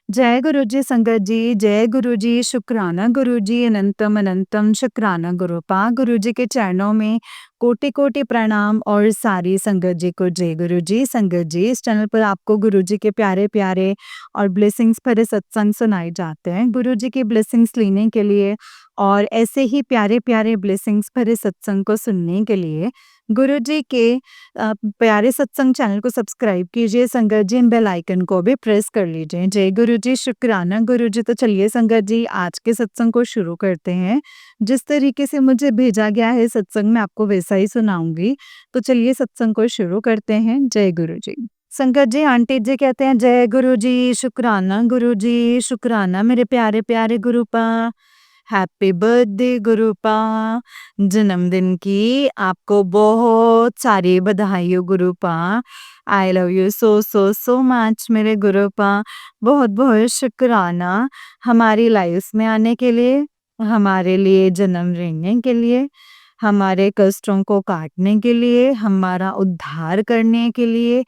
जय गुरु जी संगत जी, जय गुरु जी, शुक्राना गुरु जी, अनंतम अनंतम शुक्राना गुरु पा गुरु जी के चरणों में कोटि-कोटि प्रणाम और सारी संगत जी को जय गुरु जी। संगत जी, इस चैनल पर आपको गुरु जी के प्यारे-प्यारे और ब्लेसिंग्स भरे सत्संग सुनाए जाते हैं। गुरु जी की ब्लेसिंग्स लेने के लिए और ऐसे ही प्यारे-प्यारे ब्लेसिंग्स भरे सत्संग को सुनने के लिए गुरु जी के प्यारे सत्संग चैनल को सब्सक्राइब कीजिए संगत जी, बेल आइकन को भी प्रेस कर लीजिए। जय गुरु जी, शुक्राना गुरु जी। तो चलिए संगत जी, आज के सत्संग को शुरू करते हैं। जिस तरीके से मुझे भेजा गया है सत्संग, मैं आपको वैसा ही सुनाऊंगी। तो चलिए सत्संग को शुरू करते हैं। जय गुरु जी। संगत जी, आंटी जी कहते हैं जय गुरु जी, शुक्राना गुरु जी, शुक्राना मेरे प्यारे प्यारे गुरु पा। हैप्पी बर्थडे गुरुपा, जन्मदिन की आपको बहुत सारी बधाई हो गुरुपा। I love you so so so much मेरे गुरुपा। बहुत बहुत शुक्राना हमारी लाइफ में आने के लिए, हमारे लिए जन्म लेने के लिए, हमारे कष्टों को काटने के लिए, हमारा उद्धार करने के लिए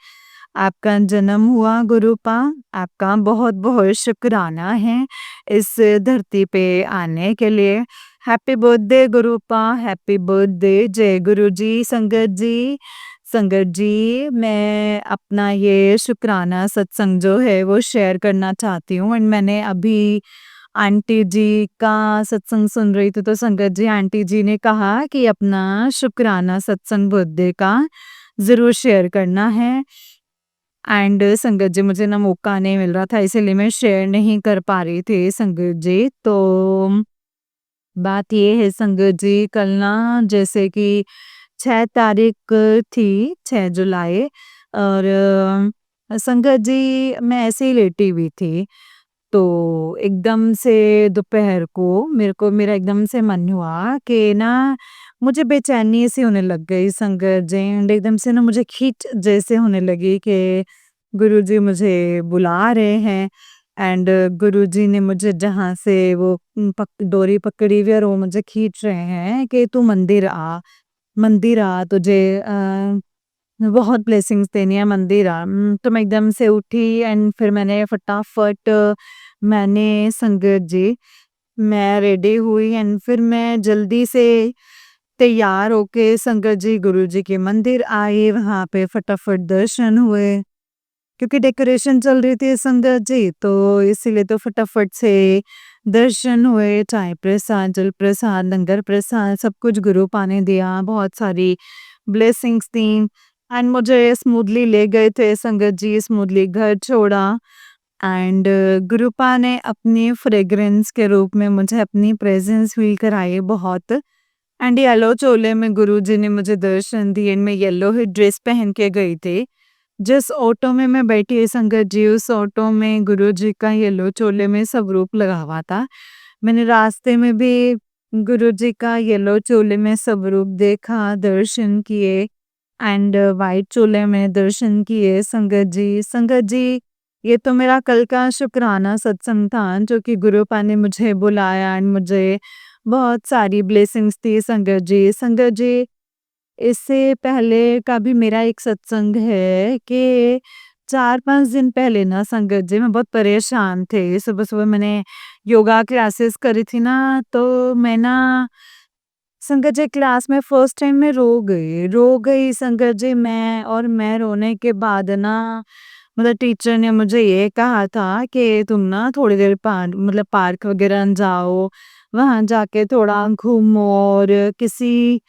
आपका जन्म हुआ गुरुपा। आपका बहुत बहुत शुक्राना है इस धरती पे आने के लिए। Happy birthday गुरुपा, happy birthday. जय गुरु जी। संगत जी, संगत जी, मैं अपना ये शुक्राना सत्संग जो है वो शेयर करना चाहती हूँ। एंड मैंने अभी आंटी जी का सत्संग सुन रही थी, तो संगत जी, आंटी जी ने कहा कि अपना शुक्राना सत्संग बर्थडे का ज़रूर शेयर करना है। एंड संगत जी, मुझे ना मौका नहीं मिल रहा था, इसीलिए मैं शेयर नहीं कर पा रही थी संगत जी। तो बात ये है संगत जी, कल ना जैसे कि 6 तारीख थी, 6 जुलाई, और संगत जी मैं ऐसे ही लेटी हुई थी। तो एकदम से दोपहर को मेरा एकदम से मन हुआ कि ना मुझे बेचैनी सी होने लग गई संगत जी। एंड एकदम से ना मुझे खींच जैसे होने लगी कि गुरुजी मुझे बुला रहे हैं। एंड गुरुजी ने मुझे जहाँ से वो डोरी पकड़ी हुई है और वो मुझे खींच रहे हैं कि तू मंदिर आ, तुझे बहुत ब्लेसिंग्स देनी है, मंदिर आ। तो मैं एकदम से उठी एंड फिर मैंने फटाफट मैंने संगत जी, मैं रेडी हुई एंड फिर मैं जल्दी से तैयार होके संगत जी गुरुजी के मंदिर आई। वहाँ पे फटाफट दर्शन हुए, क्योंकि डेकोरेशन चल रही थी संगत जी, तो इसीलिए तो फटाफट से दर्शन हुए। चाय प्रसाद, जल प्रसाद, लंगर प्रसाद सब कुछ गुरुपा ने दिया, बहुत सारी ब्लेसिंग्स दी एंड मुझे स्मूथली ले गए थे संगत जी, स्मूथली घर छोड़ा। एंड गुरुपा ने अपनी फ्रेग्रेंस के रूप में मुझे अपनी प्रेजेंस फील कराई बहुत। एंड येलो चोले में गुरुजी ने मुझे दर्शन दिए। मैं येलो ही ड्रेस पहन के गई थी। जिस ऑटो में मैं बैठी संगत जी, उस ऑटो में गुरुजी का येलो चोले में स्वरूप लगा हुआ था। मैंने रास्ते में भी गुरुजी का येलो चोले में स्वरूप देखा, दर्शन किए एंड वाइट चोले में दर्शन किए संगत जी। संगत जी, ये तो मेरा कल का शुक्राना सत्संग था, जो कि गुरुपा ने मुझे बुलाया एंड मुझे बहुत सारी ब्लेसिंग्स दी संगत जी। संगत जी, इससे पहले का भी मेरा एक सत्संग है कि 4-5 दिन पहले ना संगत जी, मैं बहुत परेशान थे। सुबह-सुबह मैंने योगा क्लासेस करी थी ना, तो मैं ना संगत जी क्लास में फर्स्ट टाइम मैं रो गई संगत जी मैं। और मैं रोने के बाद ना मतलब टीचर ने मुझे ये कहा था कि तुम ना थोड़ी देर पार्क वगैरह जाओ, वहाँ जाके थोड़ा घूमो और किसी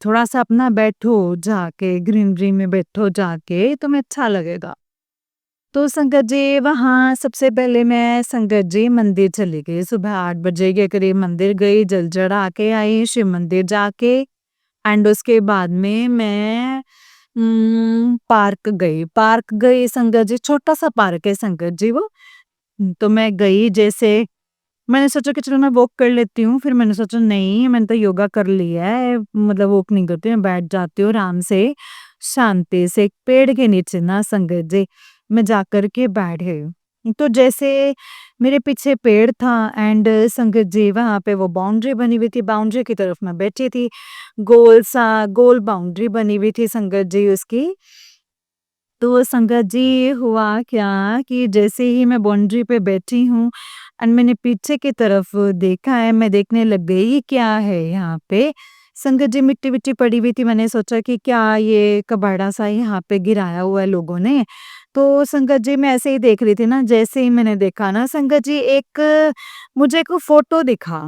थोड़ा सा अपना बैठो जाके, ग्रीनरी में बैठो जाके, तुम्हें अच्छा लगेगा। तो संगत जी, वहाँ सबसे पहले मैं संगत जी मंदिर चली गई। सुबह 8 बजे के करीब मंदिर गई, जल चढ़ा के आई शिव मंदिर जाके। एंड उसके बाद में मैं पार्क गई संगत जी, छोटा सा पार्क है संगत जी वो। तो मैं गई, जैसे मैंने सोचा कि चलो मैं वॉक कर लेती हूँ, फिर मैंने सोचा नहीं, मैंने तो योगा कर लिया है, मतलब वॉक नहीं करती, मैं बैठ जाती हूँ आराम से, शांति से एक पेड़ के नीचे ना संगत जी, मैं जाकर के बैठ गई। तो जैसे मेरे पीछे पेड़ था एंड संगत जी, वहाँ पे वो बाउंड्री बनी हुई थी, बाउंड्री की तरफ मैं बैठी थी। गोल बाउंड्री बनी हुई थी संगत जी उसकी। तो संगत जी हुआ क्या कि जैसे ही मैं बाउंड्री पे बैठी हूँ एंड मैंने पीछे की तरफ देखा है, मैं देखने लग गई ये क्या है यहाँ पे। संगत जी मिट्टी-विट्टी पड़ी हुई थी, मैंने सोचा कि क्या ये कबाड़ा-सा यहाँ पे गिराया हुआ है लोगों ने। तो संगत जी मैं ऐसे ही देख रही थी ना, जैसे ही मैंने देखा ना संगत जी मुझे एक फ़ोटो दिखा।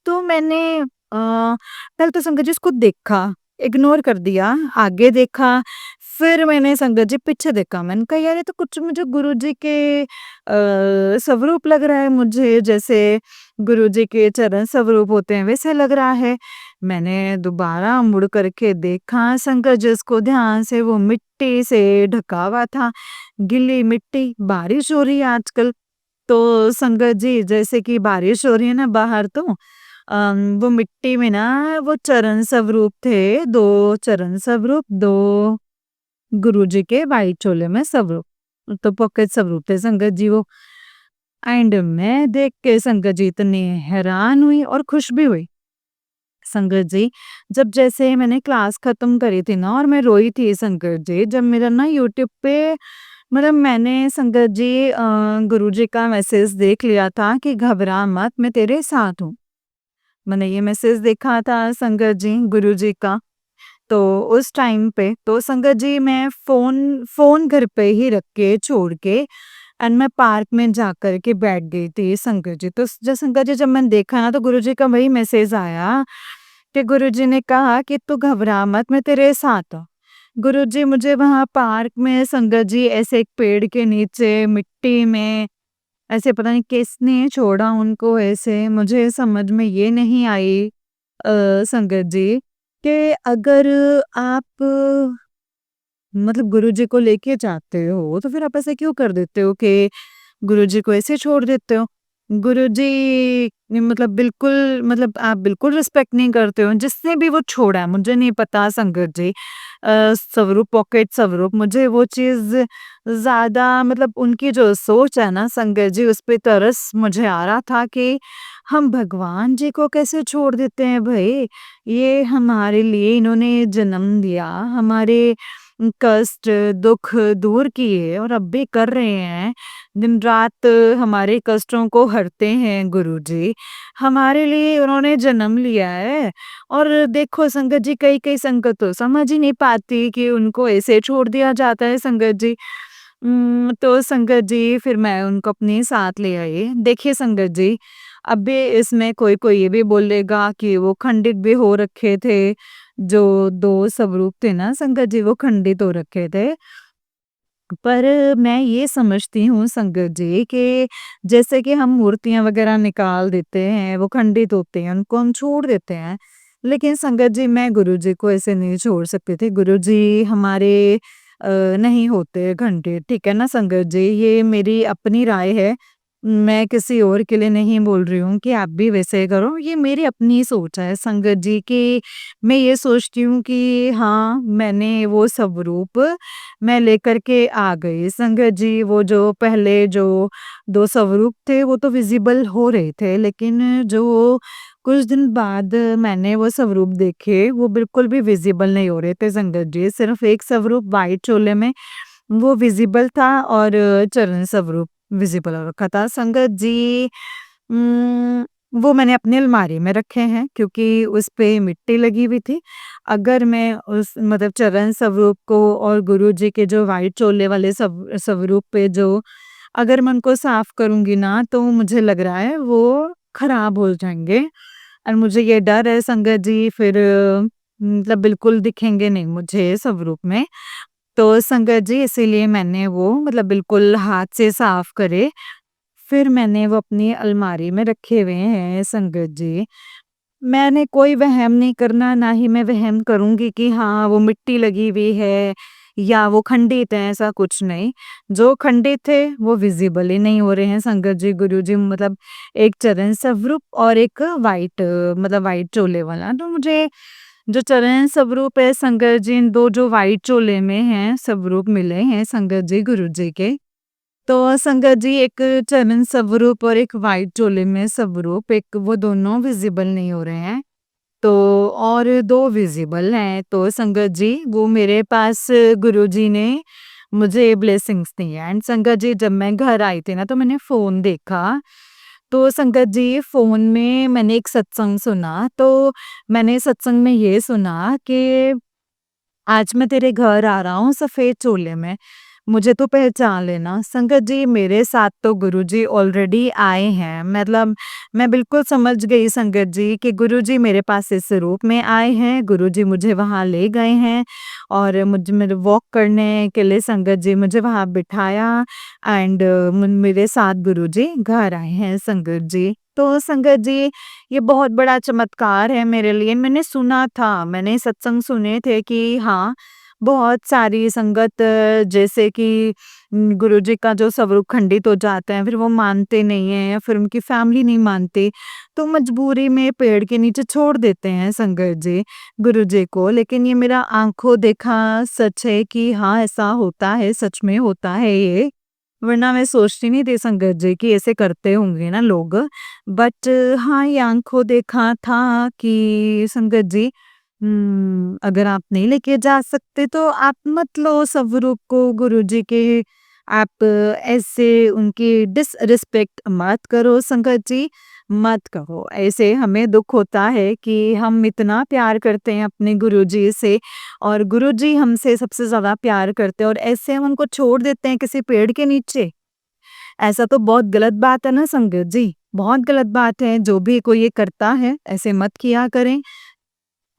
तो मैंने पहले तो संगत जी उसको देखा, इग्नोर कर दिया, आगे देखा, फिर मैंने संगत जी पीछे देखा। मैंने कहा यार ये तो कुछ मुझे गुरुजी के स्वरूप लग रहा है मुझे, जैसे गुरुजी के चरण स्वरूप होते हैं वैसे लग रहा है। मैंने दोबारा मुड़ करके देखा संगत जी उसको ध्यान से, वो मिट्टी से ढका हुआ था, गीली मिट्टी, बारिश हो रही है आजकल। तो संगत जी जैसे कि बारिश हो रही है ना बाहर तो वो मिट्टी में ना वो चरण स्वरूप थे, 2 चरण स्वरूप, 2 गुरुजी के व्हाइट चोले में स्वरूप, तो पॉकेट स्वरूप थे संगत जी वो। एंड मैं देख के संगत जी इतनी हैरान हुई और खुश भी हुई। संगत जी, जब जैसे मैंने क्लास खत्म करी थी ना और मैं रोई थी संगत जी, जब मेरा ना यूट्यूब पे मतलब मैंने संगत जी गुरुजी का मैसेज देख लिया था कि घबरा मत मैं तेरे साथ हूँ। मैंने ये मैसेज देखा था संगत जी गुरुजी का। तो उस टाइम पे तो संगत जी मैं फ़ोन घर पे ही रख के छोड़ के एंड मैं पार्क में जाकर के बैठ गई थी संगत जी। तो संगत जी जब मैंने देखा ना तो गुरुजी का वही मैसेज आया कि गुरुजी ने कहा कि तू घबरा मत मैं तेरे साथ हूँ। गुरुजी मुझे वहाँ पार्क में संगत जी ऐसे एक पेड़ के नीचे मिट्टी में ऐसे पता नहीं किसने छोड़ा उनको ऐसे मुझे समझ में ये नहीं आई संगत जी कि अगर आप मतलब गुरुजी को लेके जाते हो तो फिर आप ऐसे क्यों कर देते हो कि गुरुजी को ऐसे छोड़ देते हो? गुरुजी ने मतलब बिल्कुल मतलब आप बिल्कुल रिस्पेक्ट नहीं करते हो। जिसने भी वो छोड़ा है मुझे नहीं पता संगत जी स्वरूप पॉकेट स्वरूप मुझे वो चीज़ ज़्यादा मतलब उनकी जो सोच है ना संगत जी उस पे तरस मुझे आ रहा था कि हम भगवान जी को कैसे छोड़ देते हैं भई? ये हमारे लिए इन्होंने जन्म दिया, हमारे कष्ट, दुःख दूर किए और अब भी कर रहे हैं। दिन-रात हमारे कष्टों को हरते हैं गुरुजी। हमारे लिए उन्होंने जन्म लिया है और देखो संगत जी कई-कई संगत तो समझ ही नहीं पाती कि उनको ऐसे छोड़ दिया जाता है संगत जी। तो संगत जी फिर मैं उनको अपने साथ ले आई। देखिए संगत जी, अभी इसमें कोई-कोई ये भी बोलेगा कि वो खंडित भी हो रखे थे, जो 2 स्वरूप थे ना संगत जी वो खंडित हो रखे थे। पर मैं ये समझती हूँ संगत जी कि जैसे कि हम मूर्तियाँ वगैरह निकाल देते हैं, वो खंडित होते हैं, उनको हम छोड़ देते हैं। लेकिन संगत जी मैं गुरुजी को ऐसे नहीं छोड़ सकती थी। गुरुजी हमारे नहीं होते खंडित, ठीक है ना संगत जी? ये मेरी अपनी राय है। मैं किसी और के लिए नहीं बोल रही हूँ कि आप भी वैसे करो। ये मेरी अपनी सोच है संगत जी कि मैं ये सोचती हूँ कि हाँ, मैंने वो स्वरूप मैं लेकर के आ गई। संगत जी वो जो पहले जो 2 स्वरूप थे वो तो विज़िबल हो रहे थे, लेकिन जो कुछ दिन बाद मैंने वो स्वरूप देखे, वो बिल्कुल भी विज़िबल नहीं हो रहे थे संगत जी। सिर्फ़ एक स्वरूप व्हाइट चोले में वो विज़िबल था और चरण स्वरूप विज़िबल हो रखा था। संगत जी उम, वो मैंने अपनी अलमारी में रखे हैं क्योंकि उस पे मिट्टी लगी हुई थी। अगर मैं उस मतलब चरण स्वरूप को और गुरुजी के जो व्हाइट चोले वाले स्वरूप पे जो अगर मैं उनको साफ करूँगी ना तो मुझे लग रहा है वो खराब हो जाएँगे और मुझे ये डर है संगत जी फिर मतलब बिल्कुल दिखेंगे नहीं मुझे स्वरूप में। तो संगत जी इसीलिए मैंने वो मतलब बिल्कुल हाथ से साफ करे, फिर मैंने वो अपनी अलमारी में रखे हुए हैं संगत जी। मैंने कोई वहम नहीं करना, ना ही मैं वहम करूँगी कि हाँ, वो मिट्टी लगी हुई है या वो खंडित है, ऐसा कुछ नहीं। जो खंडित थे, वो विज़िबल ही नहीं हो रहे हैं संगत जी, गुरुजी मतलब एक चरण स्वरूप और एक व्हाइट मतलब व्हाइट चोले वाला। तो मुझे जो चरण स्वरूप है संगत जी, इन 2 जो व्हाइट चोले में हैं, स्वरूप मिले हैं संगत जी, गुरुजी के। तो संगत जी एक चरण स्वरूप और एक व्हाइट चोले में स्वरूप एक वो दोनों विज़िबल नहीं हो रहे हैं। तो और 2 विज़िबल हैं, तो संगत जी वो मेरे पास गुरुजी ने मुझे ब्लेसिंग्स नहीं है। एंड संगत जी, जब मैं घर आई थी ना तो मैंने फ़ोन देखा, तो संगत जी फ़ोन में मैंने एक सत्संग सुना, तो मैंने सत्संग में ये सुना कि आज मैं तेरे घर आ रहा हूँ सफ़ेद चोले में, मुझे तो पहचान लेना। संगत जी, मेरे साथ तो गुरुजी ऑलरेडी आए हैं। मतलब मैं बिल्कुल समझ गई संगत जी कि गुरुजी मेरे पास इस रूप में आए हैं, गुरुजी मुझे वहाँ ले गए हैं और मुझे मेरे वॉक करने के लिए संगत जी मुझे वहाँ बिठाया एंड मेरे साथ गुरुजी घर आए हैं संगत जी। तो संगत जी, ये बहुत बड़ा चमत्कार है मेरे लिए। मैंने सुना था, मैंने सत्संग सुने थे कि हाँ, बहुत सारी संगत जैसे कि गुरुजी का जो स्वरूप खंडित हो जाता है, फिर वो मानते नहीं हैं या फिर उनकी फैमिली नहीं मानती, तो मजबूरी में पेड़ के नीचे छोड़ देते हैं संगत जी, गुरुजी को। लेकिन ये मेरा आँखों देखा सच है कि हाँ, ऐसा होता है, सच में होता है ये। वरना मैं सोचती नहीं थी संगत जी कि ऐसे करते होंगे ना लोग। बट हाँ, ये आँखों देखा था कि संगत जी अगर आप नहीं लेके जा सकते तो आप मत लो स्वरूप को गुरुजी के। आप ऐसे उनकी डिसरिस्पेक्ट मत करो संगत जी, मत करो। ऐसे हमें दुःख होता है कि हम इतना प्यार करते हैं अपने गुरुजी से और गुरुजी हमसे सबसे ज़्यादा प्यार करते हैं और ऐसे हम उनको छोड़ देते हैं किसी पेड़ के नीचे। ऐसा तो बहुत गलत बात है ना संगत जी, बहुत गलत बात है। जो भी कोई ये करता है, ऐसे मत किया करें।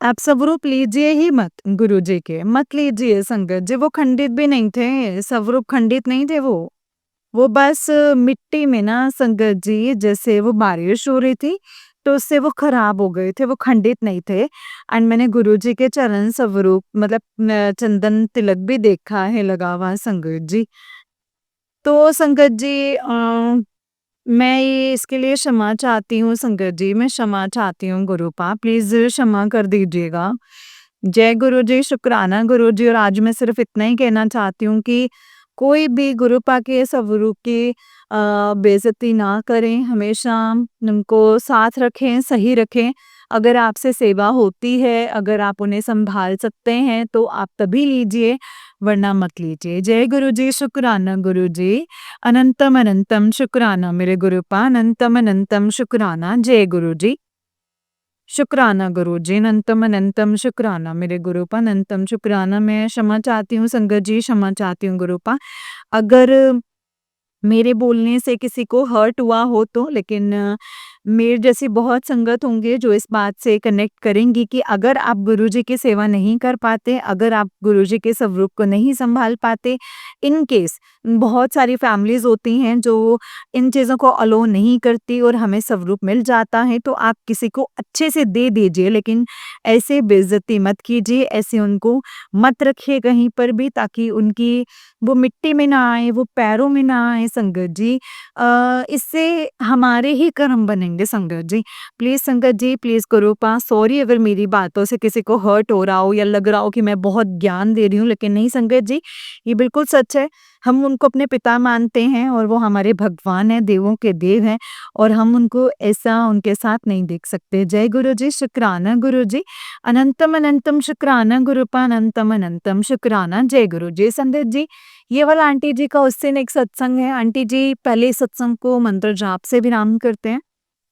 आप स्वरूप लीजिए ही मत गुरुजी के, मत लीजिए संगत जी। वो खंडित भी नहीं थे, स्वरूप खंडित नहीं थे वो। वो बस मिट्टी में ना संगत जी, जैसे वो बारिश हो रही थी, तो उससे वो खराब हो गए थे, वो खंडित नहीं थे। एंड मैंने गुरुजी के चरण स्वरूप मतलब चंदन तिलक भी देखा है लगा हुआ संगत जी। तो संगत जी मैं ये इसके लिए क्षमा चाहती हूँ संगत जी, मैं क्षमा चाहती हूँ गुरुपा, प्लीज़ क्षमा कर दीजिएगा। जय गुरु जी, शुक्राना गुरु जी। और आज मैं सिर्फ़ इतना ही कहना चाहती हूँ कि कोई भी गुरुपा के स्वरूप की बेइज़्ज़ती ना करें, हमेशा उनको साथ रखें, सही रखें। अगर आपसे सेवा होती है, अगर आप उन्हें सँभाल सकते हैं, तो आप तभी लीजिए, वरना मत लीजिए। जय गुरु जी, शुक्राना गुरु जी। अनंतम अनंतम शुक्राना मेरे गुरुपा, अनंतम अनंतम शुक्राना। जय गुरु जी। शुक्राना गुरुजी, अनंतम अनंतम शुक्राना मेरे गुरुपा, अनंतम शुक्राना। मैं क्षमा चाहती हूँ संगत जी, क्षमा चाहती हूँ गुरुपा। अगर मेरे बोलने से किसी को हर्ट हुआ हो तो, लेकिन मेरे जैसी बहुत संगत होंगे जो इस बात से कनेक्ट करेंगी कि अगर आप गुरुजी की सेवा नहीं कर पाते, अगर आप गुरुजी के स्वरूप को नहीं सँभाल पाते, इन केस बहुत सारी फैमिलीज़ होती हैं जो इन चीज़ों को अलो नहीं करती और हमें स्वरूप मिल जाता है, तो आप किसी को अच्छे से दे दीजिए, लेकिन ऐसे बेइज़्ज़ती मत कीजिए, ऐसे उनको मत रखिए कहीं पर भी, ताकि उनकी वो मिट्टी में ना आए, वो पैरों में ना आए संगत जी। इससे हमारे ही कर्म बनेंगे संगत जी। प्लीज़ संगत जी, प्लीज़ कृपा, सॉरी अगर मेरी बातों से किसी को हर्ट हो रहा हो या लग रहा हो कि मैं बहुत ज्ञान दे रही हूँ, लेकिन नहीं संगत जी, ये बिल्कुल सच है। हम उनको अपने पिता मानते हैं और वो हमारे भगवान हैं, देवों के देव हैं और हम उनको ऐसा उनके साथ नहीं देख सकते। जय गुरु जी, शुक्राना गुरु जी। अनंतम अनंतम शुक्राना गुरुपा, अनंतम अनंतम शुक्राना। जय गुरु जी। संगत जी, ये वाला आंटी जी का उस दिन एक सत्संग है। आंटी जी पहले सत्संग को मंत्र जाप से विराम करते हैं।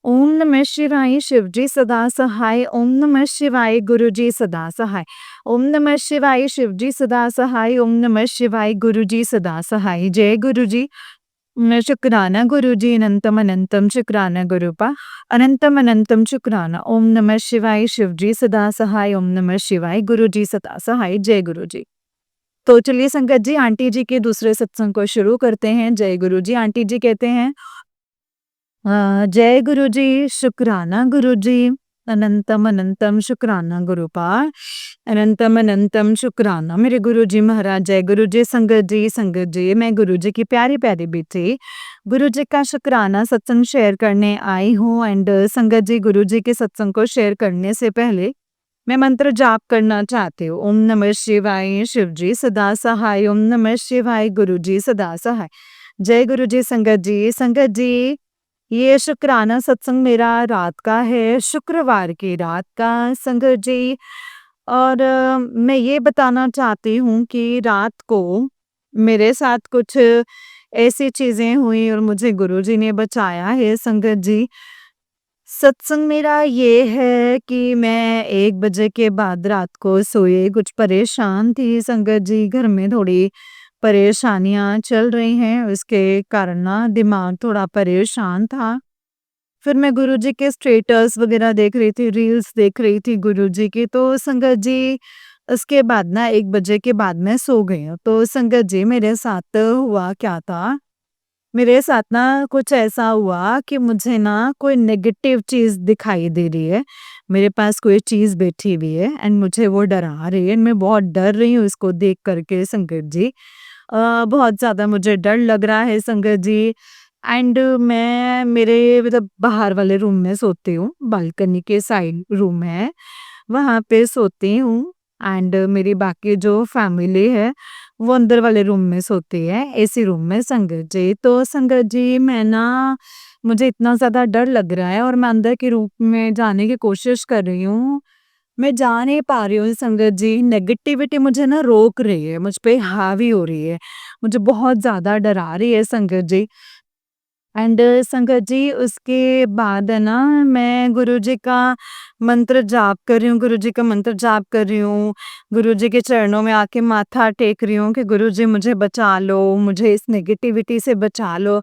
ओम नमः शिवाय, शिव जी सदा सहाय। ओम नमः शिवाय, गुरु जी सदा सहाय। ओम नमः शिवाय, शिव जी सदा सहाय। ओम नमः शिवाय, गुरु जी सदा सहाय। जय गुरु जी। शुक्राना गुरु जी, अनंतम अनंतम शुक्राना गुरुपा, अनंतम अनंतम शुक्राना। ओम नमः शिवाय, शिव जी सदा सहाय। ओम नमः शिवाय, गुरु जी सदा सहाय। जय गुरु जी। तो चलिए संगत जी, आंटी जी के दूसरे सत्संग को शुरू करते हैं। जय गुरु जी। आंटी जी कहते हैं जय गुरु जी, शुक्राना गुरु जी, अनंतम अनंतम शुक्राना गुरुपा, अनंतम अनंतम शुक्राना मेरे गुरु जी महाराज। जय गुरु जी। संगत जी, मैं गुरु जी की प्यारी प्यारी बेटी गुरु जी का शुक्राना सत्संग शेयर करने आई हूँ। एंड संगत जी, गुरु जी के सत्संग को शेयर करने से पहले मैं मंत्र जाप करना चाहती हूँ। ओम नमः शिवाय, शिव जी सदा सहाय। ओम नमः शिवाय, गुरु जी सदा सहाय। जय गुरु जी। संगत जी, संगत जी, ये शुक्राना सत्संग मेरा रात का है, शुक्रवार की रात का संगत जी। और मैं ये बताना चाहती हूँ कि रात को मेरे साथ कुछ ऐसी चीज़ें हुई और मुझे गुरुजी ने बचाया है संगत जी। सत्संग मेरा ये है कि मैं 1 बजे के बाद रात को सोई, कुछ परेशान थी संगत जी, घर में थोड़ी परेशानियाँ चल रही हैं, उसके कारण ना दिमाग थोड़ा परेशान था। फिर मैं गुरुजी के स्टेटस वगैरह देख रही थी, रील्स देख रही थी गुरुजी की, तो संगत जी उसके बाद ना 1 बजे के बाद मैं सो गई हूँ। तो संगत जी मेरे साथ हुआ क्या था, मेरे साथ ना कुछ ऐसा हुआ कि मुझे ना कोई नेगेटिव चीज़ दिखाई दे रही है। मेरे पास कोई चीज़ बैठी हुई है एंड मुझे वो डरा रही है, मैं बहुत डर रही हूँ इसको देख कर के संगत जी। बहुत ज़्यादा मुझे डर लग रहा है संगत जी। एंड मैं मेरे मतलब बाहर वाले रूम में सोती हूँ, बालकनी के साइड रूम है, वहाँ पे सोती हूँ एंड मेरी बाकी जो फैमिली है, वो अंदर वाले रूम में सोती है, एसी रूम में संगत जी। तो संगत जी मैं ना मुझे इतना ज़्यादा डर लग रहा है और मैं अंदर के रूम में जाने की कोशिश कर रही हूँ। मैं जा नहीं पा रही हूँ संगत जी, नेगेटिविटी मुझे ना रोक रही है, मुझ पे हावी हो रही है, मुझे बहुत ज़्यादा डरा रही है संगत जी। एंड संगत जी उसके बाद है ना मैं गुरुजी का मंत्र जाप कर रही हूँ, गुरुजी का मंत्र जाप कर रही हूँ, गुरुजी के चरणों में आके माथा टेक रही हूँ कि गुरुजी मुझे बचा लो, मुझे इस नेगेटिविटी से बचा लो।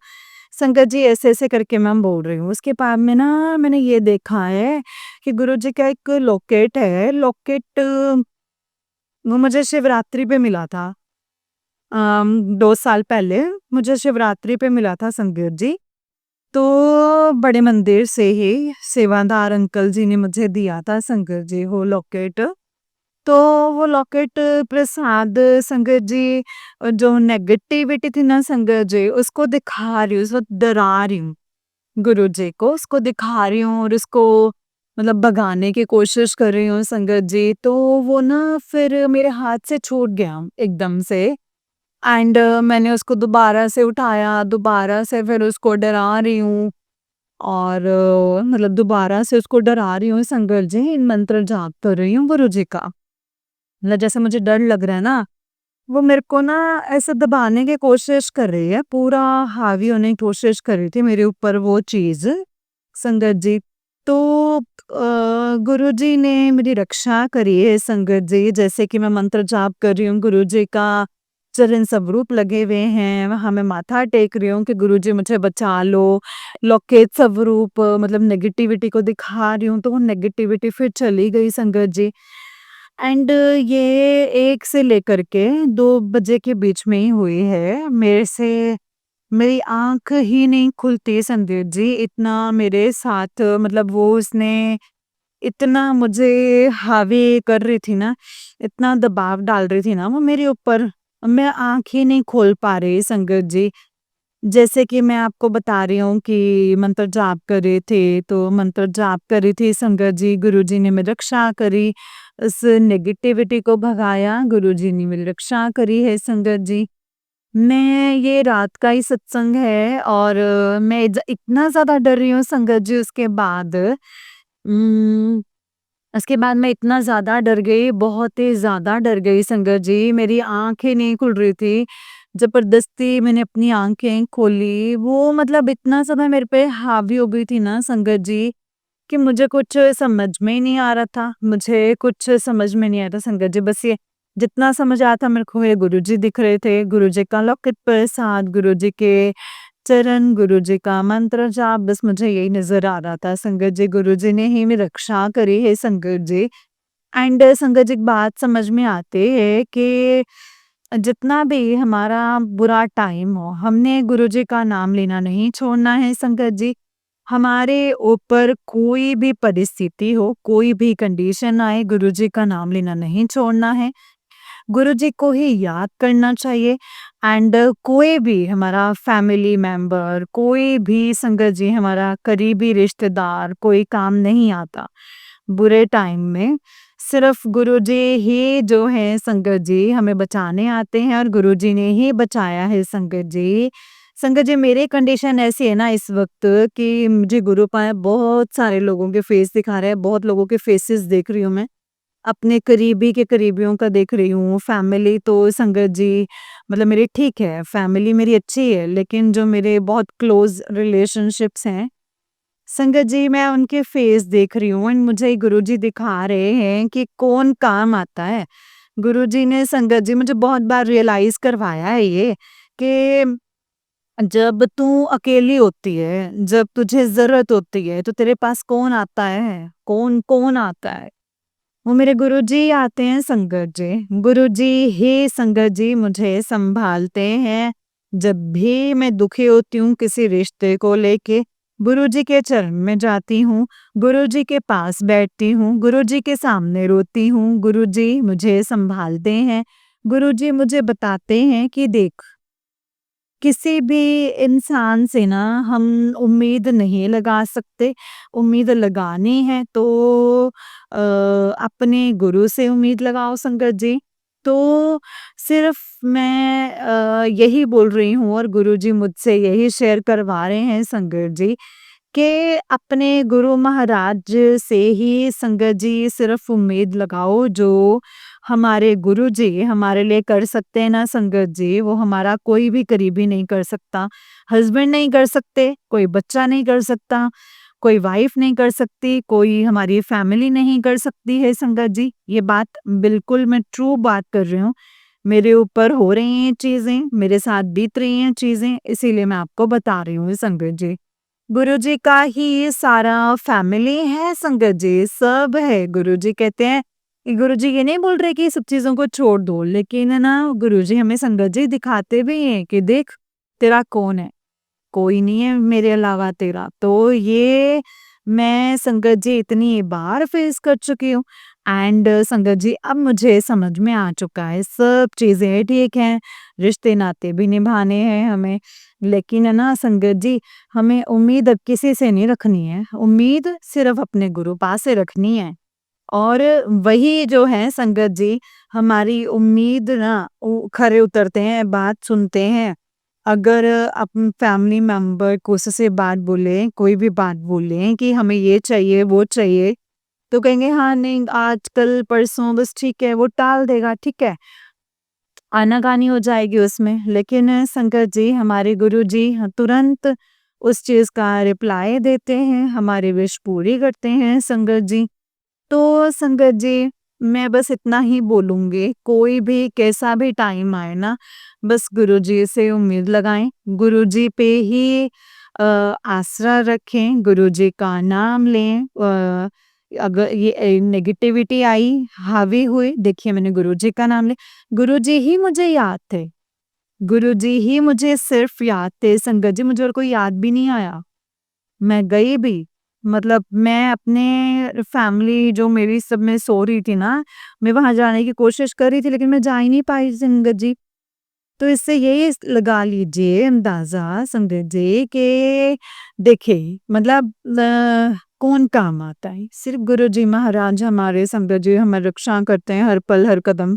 संगत जी ऐसे-ऐसे करके मैं बोल रही हूँ। उसके बाद में ना मैंने ये देखा है कि गुरुजी का एक लॉकेट है, लॉकेट वो मुझे शिवरात्रि पे मिला था। 2 साल पहले मुझे शिवरात्रि पे मिला था संगत जी। तो बड़े मंदिर से ही सेवादार अंकल जी ने मुझे दिया था संगत जी वो लॉकेट। तो वो लॉकेट प्रसाद संगत जी जो नेगेटिविटी थी ना संगत जी उसको दिखा रही हूँ, उसको डरा रही हूँ गुरु जी को, उसको दिखा रही हूँ और उसको मतलब भगाने की कोशिश कर रही हूँ संगत जी। तो वो ना फिर मेरे हाथ से छूट गया एकदम से एंड मैंने उसको दोबारा से उठाया, दोबारा से फिर उसको डरा रही हूँ और मतलब दोबारा से उसको डरा रही हूँ संगत जी, मंत्र जाप कर रही हूँ गुरु जी का। मतलब जैसे मुझे डर लग रहा है ना, वो मेरे को ना ऐसे दबाने की कोशिश कर रही है, पूरा हावी होने की कोशिश कर रही थी मेरे ऊपर वो चीज़, संगत जी। तो गुरुजी ने मेरी रक्षा करी है संगत जी, जैसे कि मैं मंत्र जाप कर रही हूँ, गुरुजी का चरण स्वरूप लगे हुए हैं, वहाँ मैं माथा टेक रही हूँ कि गुरुजी मुझे बचा लो, लौकिक स्वरूप मतलब नेगेटिविटी को दिखा रही हूँ, तो वो नेगेटिविटी फिर चली गई संगत जी। एंड ये 1 से लेकर के 2 बजे के बीच में ही हुई है। मेरी आँख ही नहीं खुलती संदीप जी, इतना मेरे साथ मतलब वो उसने इतना मुझे हावी कर रही थी ना, इतना दबाव डाल रही थी ना वो मेरे ऊपर, मैं आँख ही नहीं खोल पा रही संगत जी। जैसे कि मैं आपको बता रही हूँ कि मंत्र जाप कर रहे थे, तो मंत्र जाप कर रही थी संगत जी, गुरुजी ने मेरी रक्षा करी, उस नेगेटिविटी को भगाया, गुरुजी ने मेरी रक्षा करी है संगत जी। मैं ये रात का ही सत्संग है और मैं इतना ज़्यादा डर रही हूँ संगत जी उसके बाद मैं इतना ज़्यादा डर गई, बहुत ही ज़्यादा डर गई संगत जी, मेरी आँखें नहीं खुल रही थी। ज़बरदस्ती मैंने अपनी आँखें खोली, वो मतलब इतना ज़्यादा मेरे पे हावी हो गई थी ना संगत जी, कि मुझे कुछ समझ में ही नहीं आ रहा था। मुझे कुछ समझ में नहीं आया था संगत जी, बस ये जितना समझ आया था मेरे को ये गुरुजी दिख रहे थे, गुरुजी का लॉकेट प्रसाद, गुरुजी के चरण, गुरुजी का मंत्र जाप, बस मुझे यही नज़र आ रहा था संगत जी, गुरुजी ने ही मेरी रक्षा करी है संगत जी। एंड संगत जी एक बात समझ में आती है कि जितना भी हमारा बुरा टाइम हो, हमने गुरुजी का नाम लेना नहीं छोड़ना है संगत जी। हमारे ऊपर कोई भी परिस्थिति हो, कोई भी कंडीशन आए, गुरुजी का नाम लेना नहीं छोड़ना है। गुरुजी को ही याद करना चाहिए एंड कोई भी हमारा फैमिली मेंबर, कोई भी संगत जी हमारा करीबी रिश्तेदार, कोई काम नहीं आता बुरे टाइम में। सिर्फ गुरुजी ही जो है संगत जी हमें बचाने आते हैं और गुरुजी ने ही बचाया है संगत जी। संगत जी मेरी कंडीशन ऐसी है ना इस वक़्त कि मुझे गुरु पाए बहुत सारे लोगों के फेस दिखा रहे हैं, बहुत लोगों के फेसेस देख रही हूँ मैं। अपने करीबी के करीबियों का देख रही हूँ, फैमिली तो संगत जी मतलब मेरी ठीक है, फैमिली मेरी अच्छी है, लेकिन जो मेरे बहुत क्लोज़ रिलेशनशिप्स हैं, संगत जी मैं उनके फेस देख रही हूँ एंड मुझे गुरुजी दिखा रहे हैं कि कौन काम आता है। गुरुजी ने संगत जी मुझे बहुत बार रियलाइज़ करवाया है ये कि जब तू अकेली होती है, जब तुझे ज़रूरत होती है, तो तेरे पास कौन आता है? कौन आता है? वो मेरे गुरुजी आते हैं संगत जी। गुरुजी ही संगत जी मुझे सँभालते हैं। जब भी मैं दुखी होती हूँ किसी रिश्ते को लेके, गुरुजी के चरण में जाती हूँ, गुरुजी के पास बैठती हूँ, गुरुजी के सामने रोती हूँ, गुरुजी मुझे सँभालते हैं। गुरुजी मुझे बताते हैं कि देख किसी भी इंसान से ना हम उम्मीद नहीं लगा सकते। उम्मीद लगानी है तो अपने गुरु से उम्मीद लगाओ संगत जी। तो सिर्फ़ मैं यही बोल रही हूँ और गुरुजी मुझसे यही शेयर करवा रहे हैं संगत जी कि अपने गुरु महाराज से ही संगत जी सिर्फ उम्मीद लगाओ जो हमारे गुरुजी हमारे लिए कर सकते हैं ना संगत जी, वो हमारा कोई भी करीबी नहीं कर सकता। हस्बैंड नहीं कर सकते, कोई बच्चा नहीं कर सकता, कोई वाइफ नहीं कर सकती, कोई हमारी फैमिली नहीं कर सकती है संगत जी। ये बात बिल्कुल मैं ट्रू बात कर रही हूँ। मेरे ऊपर हो रही हैं चीज़ें, मेरे साथ बीत रही हैं चीज़ें, इसीलिए मैं आपको बता रही हूँ संगत जी। गुरुजी का ही सारा फैमिली है संगत जी, सब है। गुरुजी कहते हैं कि गुरुजी ये नहीं बोल रहे कि सब चीज़ों को छोड़ दो, लेकिन है ना गुरुजी हमें संगत जी दिखाते भी हैं कि देख तेरा कौन है, कोई नहीं है मेरे अलावा तेरा। तो ये मैं संगत जी इतनी बार फेस कर चुकी हूँ एंड संगत जी अब मुझे समझ में आ चुका है सब चीज़ें ठीक हैं, रिश्ते नाते भी निभाने हैं हमें। लेकिन है ना संगत जी हमें उम्मीद अब किसी से नहीं रखनी है, उम्मीद सिर्फ़ अपने गुरु पास से रखनी है। और वही जो है संगत जी हमारी उम्मीद ना खरे उतरते हैं, बात सुनते हैं। अगर अपन फैमिली मेंबर को उससे बात बोले, कोई भी बात बोले कि हमें ये चाहिए, वो चाहिए, तो कहेंगे हाँ, नहीं आज, कल, परसों बस ठीक है, वो टाल देगा, ठीक है। आनाकानी हो जाएगी उसमें। लेकिन संगत जी, हमारे गुरुजी तुरंत उस चीज़ का रिप्लाई देते हैं, हमारी विश पूरी करते हैं संगत जी। तो संगत जी, मैं बस इतना ही बोलूँगी, कोई भी कैसा भी टाइम आए ना, बस गुरुजी से उम्मीद लगाएँ, गुरुजी पे ही आसरा रखें, गुरुजी का नाम लें। अगर ये नेगेटिविटी आई, हावी हुई, देखिए मैंने गुरुजी का नाम लिया, गुरुजी ही मुझे याद थे, गुरुजी ही मुझे सिर्फ़ याद थे संगत जी, मुझे और कोई याद भी नहीं आया। मैं गई भी, मतलब मैं अपने फैमिली जो मेरी सब में सो रही थी ना, मैं वहाँ जाने की कोशिश कर रही थी लेकिन मैं जा ही नहीं पाई संगत जी। तो इससे यही लगा लीजिए अंदाज़ा संगत जी कि देखिए मतलब कौन काम आता है? सिर्फ़ गुरुजी महाराज हमारे संगत जी हमारी रक्षा करते हैं हर पल, हर कदम।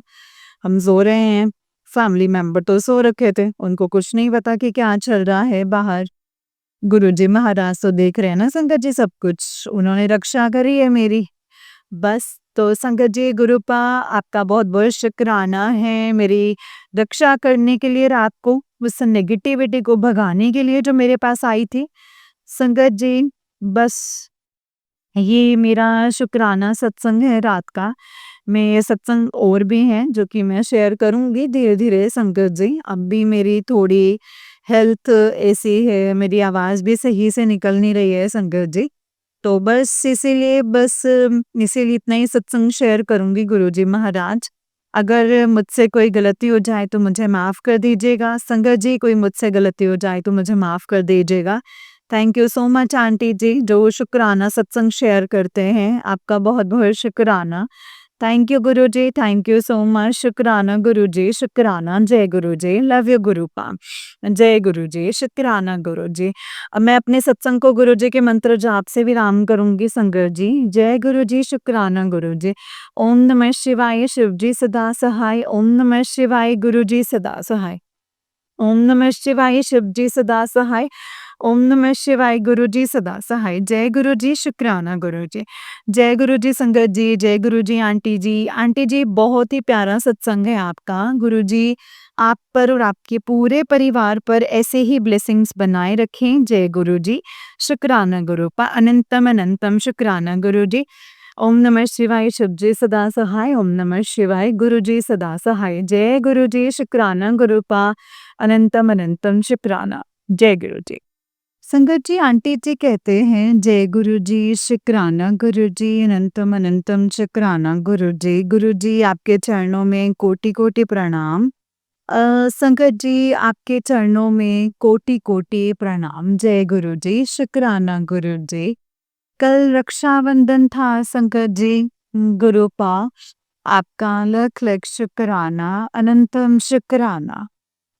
हम सो रहे हैं, फैमिली मेंबर तो सो रखे थे, उनको कुछ नहीं पता कि क्या चल रहा है बाहर। गुरुजी महाराज तो देख रहे हैं ना संगत जी सब कुछ, उन्होंने रक्षा करी है मेरी। बस तो संगत जी गुरुपा आपका बहुत-बहुत शुक्राना है मेरी रक्षा करने के लिए रात को, उस नेगेटिविटी को भगाने के लिए जो मेरे पास आई थी। संगत जी बस ये मेरा शुक्राना सत्संग है रात का। मैं ये सत्संग और भी हैं जो कि मैं शेयर करूँगी धीरे-धीरे संगत जी। अब भी मेरी थोड़ी हेल्थ ऐसी है, मेरी आवाज़ भी सही से निकल नहीं रही है संगत जी। तो बस इसीलिए इतना ही सत्संग शेयर करूँगी गुरुजी महाराज। अगर मुझसे कोई गलती हो जाए तो मुझे माफ़ कर दीजिएगा। संगत जी कोई मुझसे गलती हो जाए तो मुझे माफ़ कर दीजिएगा। Thank you so much aunty जी जो शुक्राना सत्संग शेयर करते हैं। आपका बहुत-बहुत शुक्राना। थैंक यू गुरुजी, थैंक यू सो मच। शुक्राना गुरुजी, शुक्राना। जय गुरुजी, लव यू गुरुपा। जय गुरुजी, शुक्राना गुरुजी। अब मैं अपने सत्संग को गुरुजी के मंत्र जाप से विराम करूँगी संगत जी। जय गुरुजी, शुक्राना गुरुजी। ओम नमः शिवाय, शिवजी सदा सहाय। ओम नमः शिवाय, गुरुजी सदा सहाय। ओम नमः शिवाय, शिवजी सदा सहाय। ओम नमः शिवाय गुरु जी सदा सहाय। जय गुरु जी, शुक्राना गुरु जी। जय गुरु जी संगत जी, जय गुरु जी आंटी जी। आंटी जी बहुत ही प्यारा सत्संग है आपका। गुरु जी आप पर और आपके पूरे परिवार पर ऐसे ही ब्लेसिंग्स बनाए रखें। जय गुरु जी, शुक्राना गुरु पा अनंतम अनंतम शुक्राना गुरु जी। ओम नमः शिवाय शुभ जी सदा सहाय। ओम नमः शिवाय गुरु जी सदा सहाय। जय गुरु जी, शुक्राना गुरु पा अनंतम अनंतम शुक्राना। जय गुरु जी। संगत जी आंटी जी कहते हैं जय गुरु जी, शुक्राना गुरु जी, अनंतम अनंतम शुक्राना गुरु जी। गुरु जी आपके चरणों में कोटि कोटि प्रणाम। संगत जी आपके चरणों में कोटि कोटि प्रणाम। जय गुरु जी, शुक्राना गुरु जी। कल रक्षाबंधन था संगत जी। गुरु पा आपका लख लख शुक्राना, अनंतम शुक्राना।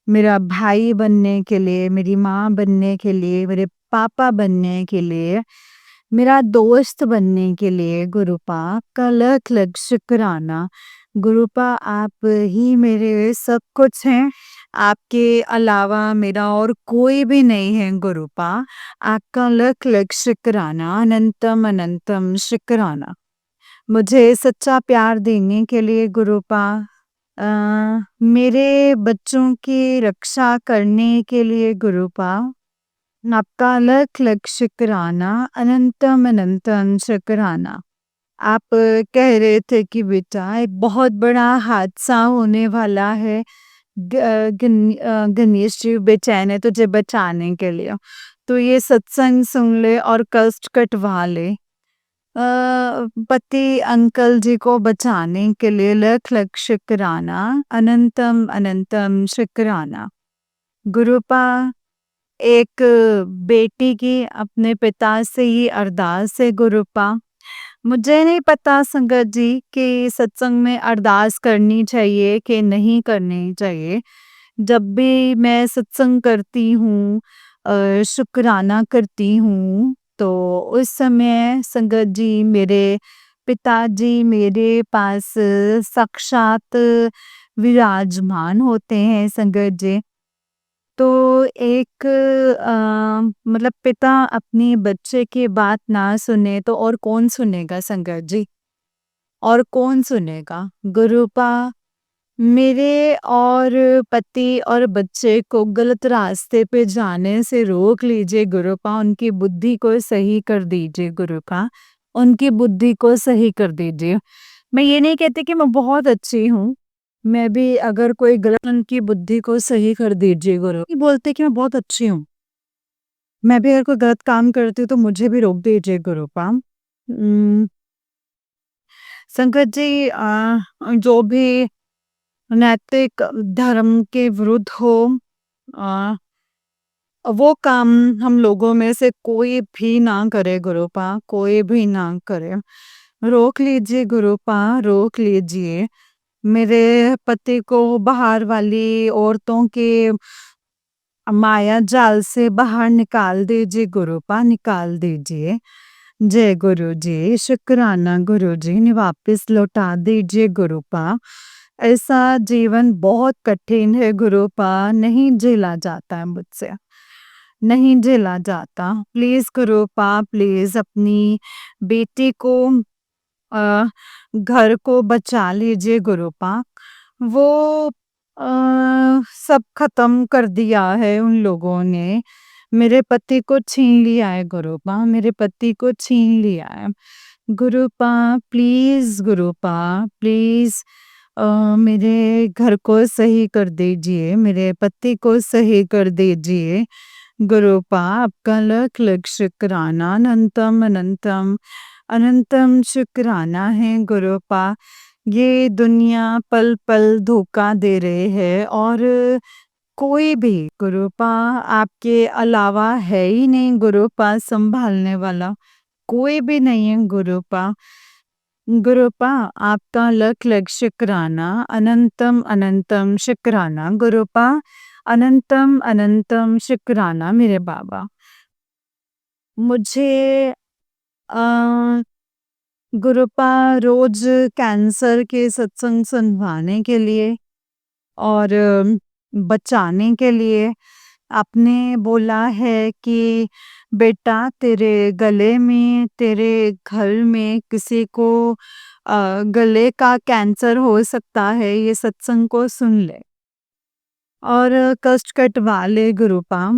मेरा भाई बनने के लिए, मेरी माँ बनने के लिए, मेरे पापा बनने के लिए, मेरा दोस्त बनने के लिए गुरुपा का लख लख शुक्राना। गुरुपा आप ही मेरे सब कुछ हैं। आपके अलावा मेरा और कोई भी नहीं है गुरुपा। आपका लख लख शुक्राना, अनंतम अनंतम शुक्राना। मुझे सच्चा प्यार देने के लिए गुरुपा, अ, मेरे बच्चों की रक्षा करने के लिए गुरुपा, आपका लख लख शुक्राना, अनंतम अनंतम शुक्राना। आप कह रहे थे कि बेटा एक बहुत बड़ा हादसा होने वाला है। गणेश जी बेचैन है तुझे बचाने के लिए, तो ये सत्संग सुन ले और कष्ट कटवा ले। पति अंकल जी को बचाने के लिए लख लख शुक्राना, अनंतम अनंतम शुक्राना। गुरुपा एक बेटी की अपने पिता से ये अरदास है गुरुपा। मुझे नहीं पता संगत जी कि सत्संग में अरदास करनी चाहिए कि नहीं करनी चाहिए। जब भी मैं सत्संग करती हूँ, शुक्राना करती हूँ, तो उस समय संगत जी मेरे पिताजी मेरे पास साक्षात विराजमान होते हैं संगत जी। तो एक मतलब पिता अपने बच्चे की बात ना सुने तो और कौन सुनेगा संगत जी? और कौन सुनेगा? गुरुपा मेरे और पति और बच्चे को गलत रास्ते पे जाने से रोक लीजिए गुरुपा। उनकी बुद्धि को सही कर दीजिए गुरुपा। उनकी बुद्धि को सही कर दीजिए। मैं ये नहीं कहती कि मैं बहुत अच्छी हूँ। मैं भी अगर कोई गलत उनकी बुद्धि को सही कर दीजिए गुरु। नहीं बोलते कि मैं बहुत अच्छी हूँ। मैं भी अगर कोई गलत काम करती हूँ तो मुझे भी रोक दीजिए गुरुपा। संगत जी जो भी नैतिक धर्म के विरुद्ध हो, अ, वो काम हम लोगों में से कोई भी ना करे गुरुपा, कोई भी ना करे। रोक लीजिए गुरुपा, रोक लीजिए। मेरे पति को बाहर वाली औरतों के माया जाल से बाहर निकाल दीजिए गुरुपा, निकाल दीजिए। जय गुरु जी, शुक्राना गुरु जी ने वापस लौटा दीजिए गुरुपा। ऐसा जीवन बहुत कठिन है गुरुपा, नहीं झेला जाता है मुझसे, नहीं झेला जाता। प्लीज गुरुपा, प्लीज अपनी बेटी को, अ, घर को बचा लीजिए गुरुपा। वो अ, सब खत्म कर दिया है उन लोगों ने। मेरे पति को छीन लिया है गुरुपा, मेरे पति को छीन लिया है। गुरुपा प्लीज, गुरुपा प्लीज, मेरे घर को सही कर दीजिए, मेरे पति को सही कर दीजिए। गुरुपा आपका लख लख शुक्राना, अनंतम अनंतम अनंतम शुक्राना है गुरुपा। ये दुनिया पल पल धोखा दे रहे हैं और कोई भी गुरुपा आपके अलावा है ही नहीं गुरुपा संभालने वाला, कोई भी नहीं है गुरुपा। गुरुपा आपका लख लख शुक्राना, अनंतम अनंतम शुक्राना गुरुपा, अनंतम अनंतम शुक्राना मेरे बाबा। मुझे अ, गुरुपा रोज कैंसर के सत्संग सुनवाने के लिए और बचाने के लिए आपने बोला है कि बेटा तेरे गले में, तेरे घर में किसी को गले का कैंसर हो सकता है, ये सत्संग को सुन ले और कष्ट कटवा ले गुरुपा।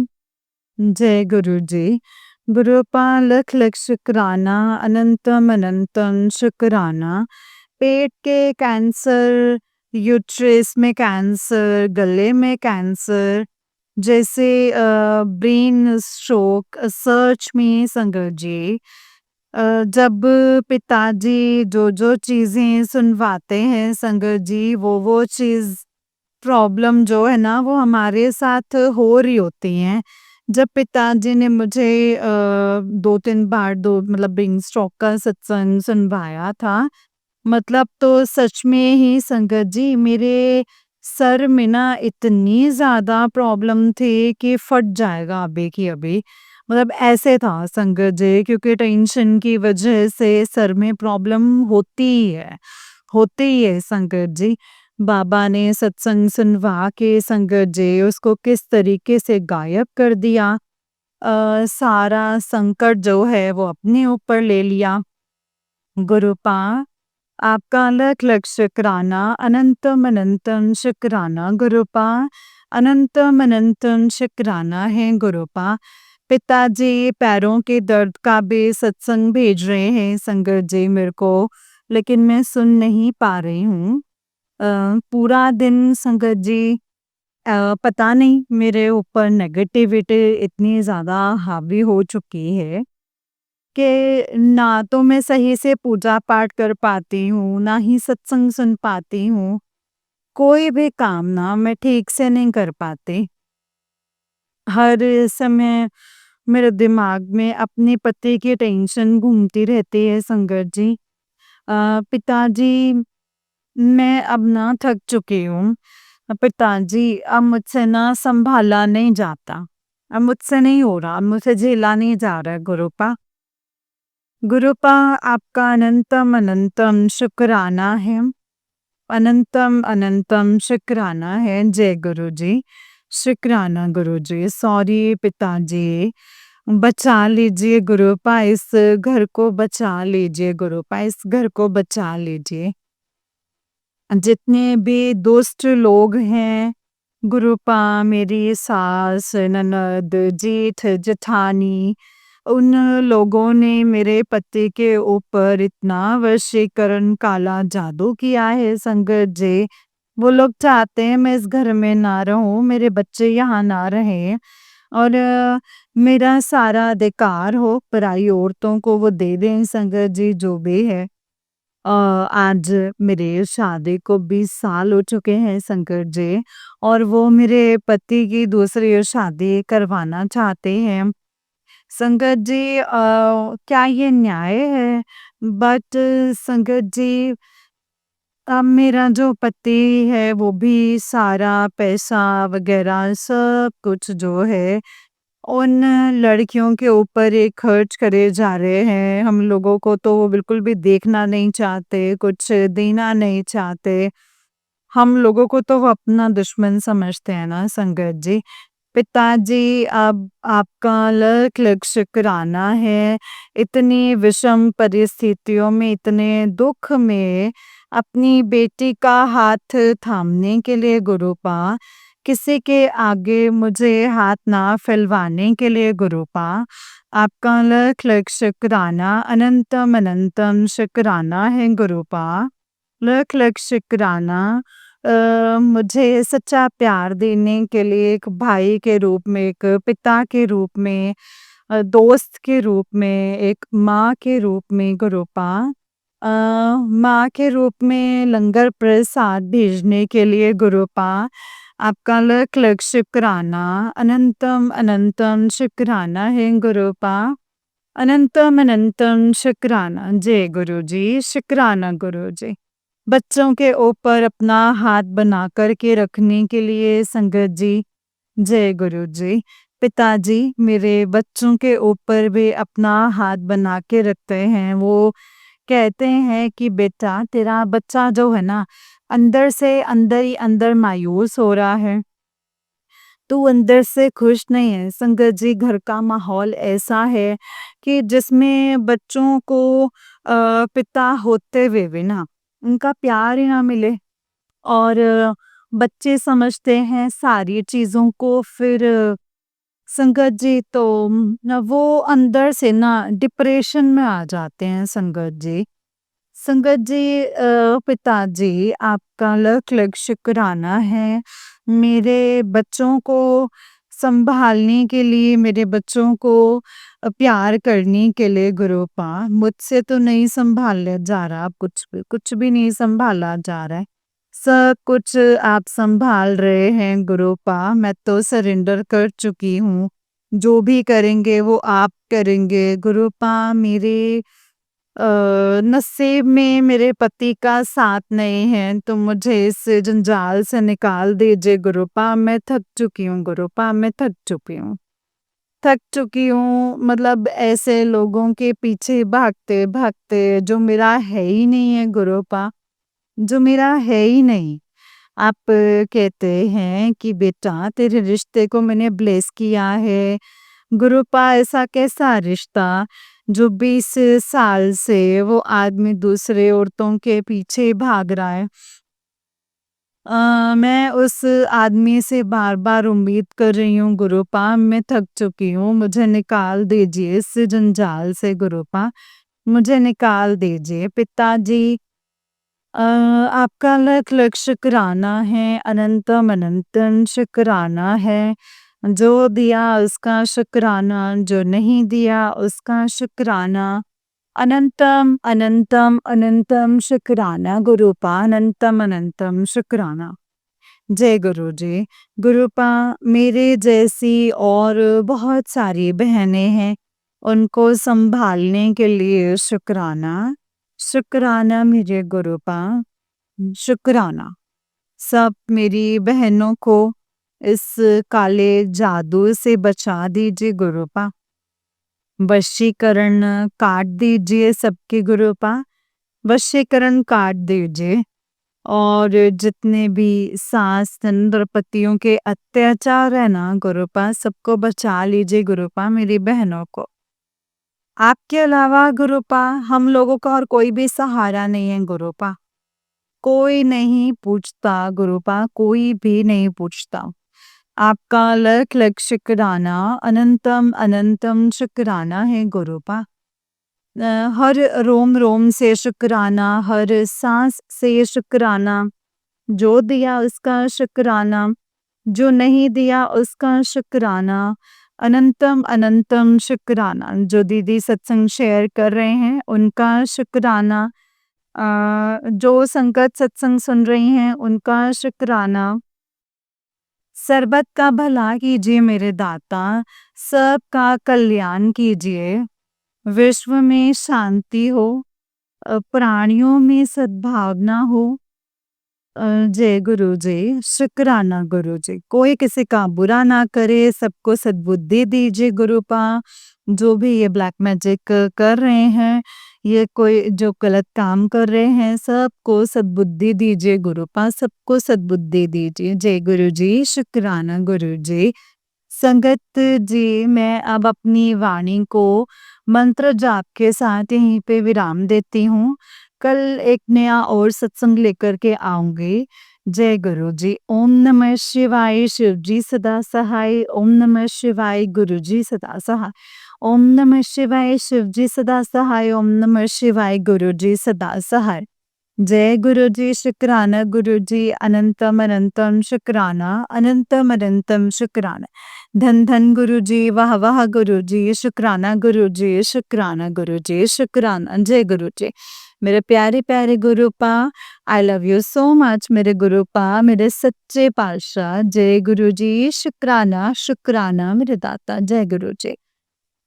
जय गुरु जी। गुरुपा लख लख शुक्राना, अनंतम अनंतम शुक्राना। पेट के कैंसर, यूट्रस में कैंसर, गले में कैंसर, जैसे ब्रेन स्ट्रोक, सर्च में संगत जी। जब पिताजी जो चीज़ें सुनवाते हैं संगत जी, वो चीज़ प्रॉब्लम जो है ना वो हमारे साथ हो रही होती हैं। जब पिताजी ने मुझे 2-3 बार 2 मतलब ब्रेन स्ट्रोक का सत्संग सुनवाया था, मतलब तो सच में ही संगत जी मेरे सर में ना इतनी ज़्यादा प्रॉब्लम थी कि फट जाएगा अभी की अभी। मतलब ऐसे था संगत जी, क्योंकि टेंशन की वजह से सर में प्रॉब्लम होती ही है संगत जी। बाबा ने सत्संग सुनवा के संगत जी उसको किस तरीके से गायब कर दिया। सारा संकट जो है वो अपने ऊपर ले लिया। गुरुपा आपका अलग अलग शुक्राना, अनंतम अनंतम शुक्राना गुरुपा। अनंतम अनंतम शुक्राना है गुरुपा। पिताजी पैरों के दर्द का भी सत्संग भेज रहे हैं संगत जी मेरे को, लेकिन मैं सुन नहीं पा रही हूँ। पूरा दिन संगत जी पता नहीं मेरे ऊपर नेगेटिविटी इतनी ज़्यादा हावी हो चुकी है कि ना तो मैं सही से पूजा पाठ कर पाती हूँ, ना ही सत्संग सुन पाती हूँ। कोई भी काम ना मैं ठीक से नहीं कर पाती। हर समय मेरे दिमाग में अपने पति की टेंशन घूमती रहती है संगत जी। पिताजी मैं अब ना थक चुकी हूँ। पिताजी अब मुझसे ना सँभाला नहीं जाता। अब मुझसे नहीं हो रहा, अब मुझसे झेला नहीं जा रहा है गुरुपा। गुरुपा आपका अनंतम अनंतम शुक्राना है। अनंतम अनंतम शुक्राना है। जय गुरु जी। शुक्राना गुरु जी। सॉरी पिताजी। बचा लीजिए गुरुपा, इस घर को बचा लीजिए गुरुपा, इस घर को बचा लीजिए। जितने भी दुष्ट लोग हैं गुरुपा, मेरी सास, ननद, जेठ, जेठानी, उन लोगों ने मेरे पति के ऊपर इतना वशीकरण काला जादू किया है संगत जी। वो लोग चाहते हैं मैं इस घर में ना रहूं, मेरे बच्चे यहाँ ना रहें और मेरा सारा अधिकार हो पराई औरतों को वो दे दें संगत जी, जो भी है। आज मेरे शादी को 20 साल हो चुके हैं संकट जी, और वो मेरे पति की दूसरी शादी करवाना चाहते हैं। संकट जी क्या ये न्याय है? बट संकट जी अब मेरा जो पति है वो भी सारा पैसा वगैरह सब कुछ जो है उन लड़कियों के ऊपर ही खर्च करे जा रहे हैं। हम लोगों को तो वो बिल्कुल भी देखना नहीं चाहते, कुछ देना नहीं चाहते। हम लोगों को तो वो अपना दुश्मन समझते हैं ना संगत जी। पिताजी अब आपका लख लख शुक्राना है। इतनी विषम परिस्थितियों में, इतने दुख में अपनी बेटी का हाथ थामने के लिए गुरुपा, किसी के आगे मुझे हाथ ना फैलवाने के लिए गुरुपा, आपका लख लख शुक्राना, अनंतम अनंतम शुक्राना है गुरुपा। लख लख शुक्राना मुझे सच्चा प्यार देने के लिए एक भाई के रूप में, एक पिता के रूप में, दोस्त के रूप में, एक माँ के रूप में गुरुपा, माँ के रूप में लंगर प्रसाद भेजने के लिए गुरुपा, आपका लख लख शुक्राना, अनंतम अनंतम शुक्राना है गुरुपा। अनंतम अनंतम शुक्राना। जय गुरु जी। शुक्राना गुरु जी। बच्चों के ऊपर अपना हाथ बना कर के रखने के लिए संगत जी। जय गुरु जी। पिताजी मेरे बच्चों के ऊपर भी अपना हाथ बना के रखते हैं। वो कहते हैं कि बेटा तेरा बच्चा जो है ना अंदर से अंदर ही अंदर मायूस हो रहा है। तो अंदर से खुश नहीं है। संगत जी, घर का माहौल ऐसा है कि जिसमें बच्चों को पिता होते हुए भी ना उनका प्यार ही ना मिले, और बच्चे समझते हैं सारी चीज़ों को, फिर संगत जी तो ना वो अंदर से ना डिप्रेशन में आ जाते हैं संगत जी। संगत जी, पिताजी आपका लख लख शुक्राना है। मेरे बच्चों को संभालने के लिए, मेरे बच्चों को प्यार करने के लिए गुरुपा, मुझसे तो नहीं संभाला जा रहा, कुछ भी नहीं संभाला जा रहा है। सब कुछ आप संभाल रहे हैं गुरुपा, मैं तो सरेंडर कर चुकी हूँ। जो भी करेंगे वो आप करेंगे गुरुपा। मेरे नसीब में मेरे पति का साथ नहीं है, तो मुझे इस जंजाल से निकाल दीजिए गुरुपा। मैं थक चुकी हूँ गुरुपा, मैं थक चुकी हूँ। थक चुकी हूँ, मतलब ऐसे लोगों के पीछे भागते-भागते, जो मेरा है ही नहीं है गुरुपा, जो मेरा है ही नहीं। आप कहते हैं कि बेटा तेरे रिश्ते को मैंने ब्लेस किया है। गुरुपा, ऐसा कैसा रिश्ता जो 20 साल से वो आदमी दूसरे औरतों के पीछे भाग रहा है। मैं उस आदमी से बार-बार उम्मीद कर रही हूँ गुरुपा, मैं थक चुकी हूँ, मुझे निकाल दीजिए इस जंजाल से गुरुपा, मुझे निकाल दीजिए। पिताजी, आपका लख लख शुक्राना है, अनंतम अनंतम शुक्राना है। जो दिया उसका शुक्राना, जो नहीं दिया उसका शुक्राना। अनंतम अनंतम अनंतम शुक्राना गुरुपा, अनंतम अनंतम शुक्राना। जय गुरु जी। गुरुपा, मेरे जैसी और बहुत सारी बहनें हैं, उनको संभालने के लिए शुक्राना। शुक्राना मेरे गुरुपा, शुक्राना। सब मेरी बहनों को इस काले जादू से बचा दीजिए गुरुपा। वशीकरण काट दीजिए सबके गुरुपा, वशीकरण काट दीजिए। और जितने भी सास ननद पतियों के अत्याचार है ना गुरुपा, सबको बचा लीजिए गुरुपा, मेरी बहनों को। आपके अलावा गुरुपा हम लोगों का और कोई भी सहारा नहीं है गुरुपा। कोई नहीं पूछता गुरुपा, कोई भी नहीं पूछता। आपका लख लख शुक्राना, अनंतम अनंतम शुक्राना है गुरुपा। हर रोम रोम से शुक्राना, हर सांस से शुक्राना। जो दिया उसका शुक्राना, जो नहीं दिया उसका शुक्राना। अनंतम अनंतम शुक्राना। जो दीदी सत्संग शेयर कर रहे हैं उनका शुक्राना। जो संगत सत्संग सुन रही हैं उनका शुक्राना। सर्बत का भला कीजिए मेरे दाता, सबका कल्याण कीजिए। विश्व में शांति हो, प्राणियों में सद्भावना हो। जय गुरु जी, शुक्राना गुरु जी। कोई किसी का बुरा ना करे, सबको सद्बुद्धि दीजिए गुरुपा। जो भी ये ब्लैक मैजिक कर रहे हैं, ये कोई जो गलत काम कर रहे हैं, सबको सद्बुद्धि दीजिए गुरुपा, सबको सद्बुद्धि दीजिए। जय गुरु जी, शुक्राना गुरु जी। संगत जी, मैं अब अपनी वाणी को मंत्र जाप के साथ यहीं पे विराम देती हूँ। कल एक नया और सत्संग लेकर के आऊँगी। जय गुरु जी। ओम नमः शिवाय, शिव जी सदा सहाय। ओम नमः शिवाय, गुरु जी सदा सहाय। ओम नमः शिवाय, शिव जी सदा सहाय। ओम नमः शिवाय, गुरु जी सदा सहाय। जय गुरु जी, शुक्राना गुरु जी, अनंतम अनंतम शुक्राना, अनंतम अनंतम शुक्राना। धन धन गुरु जी, वाह वाह गुरु जी, शुक्राना गुरु जी, शुक्राना गुरु जी, शुक्राना। जय गुरु जी। मेरे प्यारे प्यारे गुरुपा, I love you so much मेरे गुरुपा, मेरे सच्चे पातशाह। जय गुरु जी, शुक्राना शुक्राना मेरे दाता। जय गुरु जी।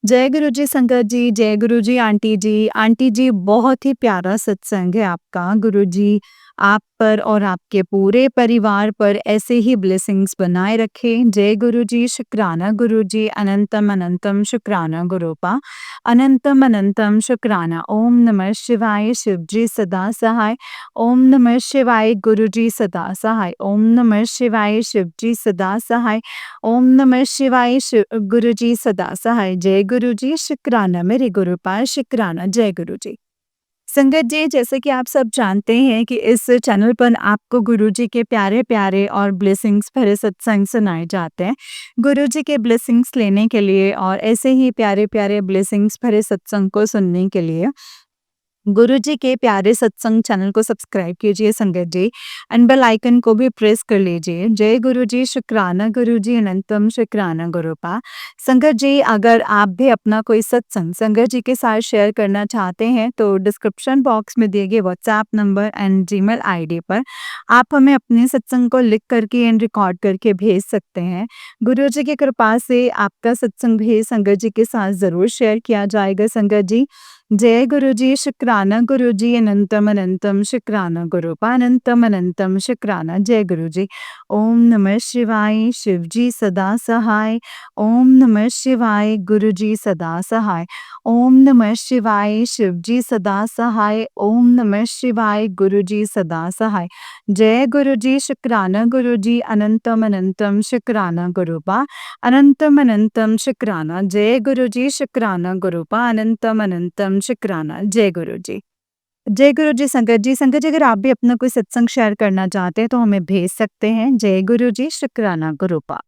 जय गुरु जी संगत जी, जय गुरु जी आंटी जी। आंटी जी, बहुत ही प्यारा सत्संग है आपका। गुरु जी आप पर और आपके पूरे परिवार पर ऐसे ही ब्लेसिंग्स बनाए रखे। जय गुरु जी, शुक्राना गुरु जी, अनंतम अनंतम शुक्राना गुरुपा, अनंतम अनंतम शुक्राना। ओम नमः शिवाय, शिव जी सदा सहाय। ओम नमः शिवाय, गुरु जी सदा सहाय। ओम नमः शिवाय, शिव जी सदा सहाय। ओम नमः शिवाय, गुरु जी सदा सहाय। जय गुरु जी, शुक्राना मेरे गुरुपा, शुक्राना। जय गुरु जी। संगत जी, जैसे कि आप सब जानते हैं कि इस चैनल पर आपको गुरुजी के प्यारे-प्यारे और ब्लेसिंग्स भरे सत्संग सुनाए जाते हैं। गुरुजी के ब्लेसिंग्स लेने के लिए और ऐसे ही प्यारे-प्यारे ब्लेसिंग्स भरे सत्संग को सुनने के लिए गुरुजी के प्यारे सत्संग चैनल को सब्सक्राइब कीजिए संगत जी, एंड बेल आइकन को भी प्रेस कर लीजिए। जय गुरु जी, शुक्राना गुरु जी, अनंतम शुक्राना गुरुपा। संगत जी, अगर आप भी अपना कोई सत्संग संगत जी के साथ शेयर करना चाहते हैं तो डिस्क्रिप्शन बॉक्स में दिए गए WhatsApp number and Gmail ID पर आप हमें अपने सत्संग को लिख करके एंड रिकॉर्ड करके भेज सकते हैं। गुरु जी की कृपा से आपका सत्संग भी संगत जी के साथ ज़रूर शेयर किया जाएगा संगत जी। जय गुरु जी, शुक्राना गुरु जी, अनंतम अनंतम शुक्राना गुरुपा, अनंतम अनंतम शुक्राना। जय गुरु जी। ओम नमः शिवाय, शिव जी सदा सहाय। ओम नमः शिवाय, गुरु जी सदा सहाय। ओम नमः शिवाय, शिव जी सदा सहाय। ओम नमः शिवाय, गुरु जी सदा सहाय। जय गुरु जी, शुक्राना गुरु जी, अनंतम अनंतम शुक्राना गुरुपा, अनंतम अनंतम शुक्राना। जय गुरु जी, शुक्राना गुरुपा, अनंतम अनंतम शुक्राना। जय गुरु जी। जय गुरु जी संगत जी। संगत जी, अगर आप भी अपना कोई सत्संग शेयर करना चाहते हैं तो हमें भेज सकते हैं। जय गुरु जी, शुक्राना गुरुपा।